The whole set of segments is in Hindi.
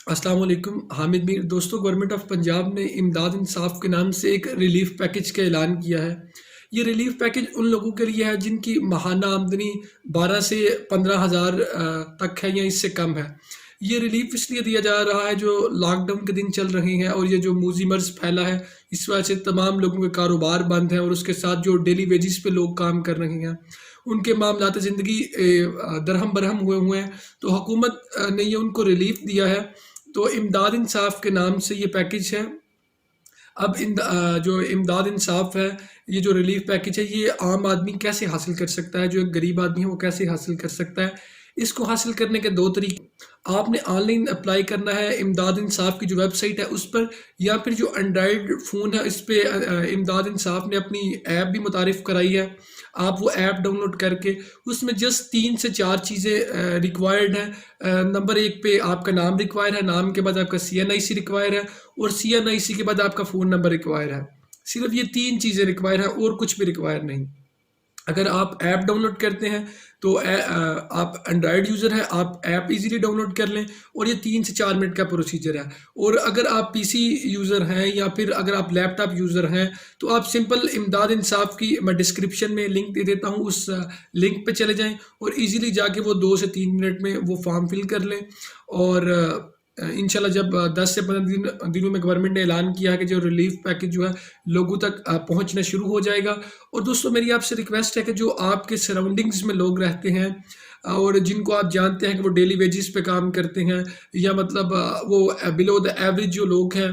अस्सलाम वालेकुम। हामिद मीर दोस्तों, गवर्नमेंट ऑफ पंजाब ने इमदाद इंसाफ के नाम से एक रिलीफ पैकेज का ऐलान किया है। ये रिलीफ पैकेज उन लोगों के लिए है जिनकी माहाना आमदनी 12 से 15 हज़ार तक है या इससे कम है। ये रिलीफ इसलिए दिया जा रहा है जो लॉकडाउन के दिन चल रहे हैं और ये जो मूजी मर्ज फैला है, इस वजह से तमाम लोगों के कारोबार बंद हैं और उसके साथ जो डेली वेजिस पे लोग काम कर रहे हैं, उनके मामलात ज़िंदगी दरहम बरहम हुए हैं। तो हुकूमत ने ये उनको रिलीफ दिया है। तो इमदाद इंसाफ के नाम से ये पैकेज है। अब जो इमदाद इंसाफ है, ये जो रिलीफ पैकेज है, ये आम आदमी कैसे हासिल कर सकता है, जो एक गरीब आदमी है वो कैसे हासिल कर सकता है। इसको हासिल करने के दो तरीके। आपने ऑनलाइन अप्लाई करना है इमदाद इंसाफ की जो वेबसाइट है उस पर, या फिर जो एंड्रॉयड फ़ोन है इस पर इमदाद इंसाफ ने अपनी ऐप भी मुतारिफ़ कराई है। आप वो ऐप डाउनलोड करके उसमें जस्ट 3 से 4 चीज़ें रिक्वायर्ड हैं। नंबर 1 पे आपका नाम रिक्वायर है, नाम के बाद आपका CNIC रिक्वायर है और CNIC के बाद आपका फ़ोन नंबर रिक्वायर है। सिर्फ ये 3 चीज़ें रिक्वायर हैं और कुछ भी रिक्वायर नहीं। अगर आप ऐप डाउनलोड करते हैं तो आप एंड्रॉयड यूज़र हैं, आप ऐप इजीली डाउनलोड कर लें और ये 3 से 4 मिनट का प्रोसीजर है। और अगर आप पीसी यूज़र हैं या फिर अगर आप लैपटॉप यूज़र हैं तो आप सिंपल इमदाद इंसाफ की मैं डिस्क्रिप्शन में लिंक दे देता हूँ, उस लिंक पे चले जाएं और इजीली जाके वो 2 से 3 मिनट में वो फॉर्म फिल कर लें। और इंशाल्लाह जब 10 से 15 दिनों में गवर्नमेंट ने ऐलान किया है कि जो रिलीफ पैकेज जो है लोगों तक पहुंचना शुरू हो जाएगा। और दोस्तों, मेरी आपसे रिक्वेस्ट है कि जो आपके सराउंडिंग्स में लोग रहते हैं और जिनको आप जानते हैं कि वो डेली वेजेस पे काम करते हैं या मतलब वो बिलो द एवरेज जो लोग हैं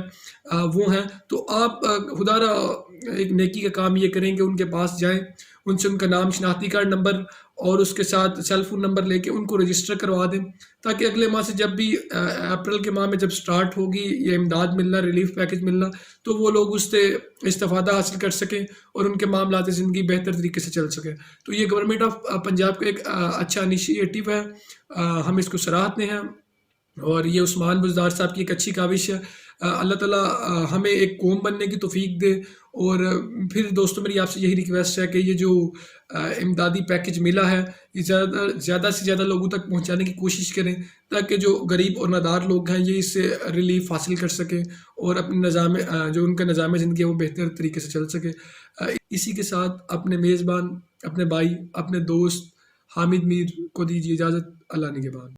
वो हैं, तो आप खुदारा एक नेकी का काम ये करें कि उनके पास जाएं, उनसे उनका नाम, शनाख्ती कार्ड नंबर और उसके साथ सेल फोन नंबर लेके उनको रजिस्टर करवा दें, ताकि अगले माह से जब भी अप्रैल के माह में जब स्टार्ट होगी ये इमदाद मिलना, रिलीफ पैकेज मिलना, तो वो लोग उससे इस्तेफादा हासिल कर सकें और उनके मामलात ज़िंदगी बेहतर तरीके से चल सके। तो ये गवर्नमेंट ऑफ पंजाब का एक अच्छा इनिशिएटिव है। हम इसको सराहते हैं और ये उस्मान बुज़दार साहब की एक अच्छी काविश है। अल्लाह ताला हमें एक कौम बनने की तौफीक दे। और फिर दोस्तों, मेरी आपसे यही रिक्वेस्ट है कि ये जो इमदादी पैकेज मिला है, ये ज़्यादा से ज़्यादा लोगों तक पहुंचाने की कोशिश करें, ताकि जो गरीब और नादार लोग हैं ये इससे रिलीफ हासिल कर सकें और अपने जो उनका निज़ाम ज़िंदगी है वो बेहतर तरीके से चल सके। इसी के साथ अपने मेज़बान, अपने भाई, अपने दोस्त हामिद मीर को दीजिए इजाज़त। अल्लाह निगहबान।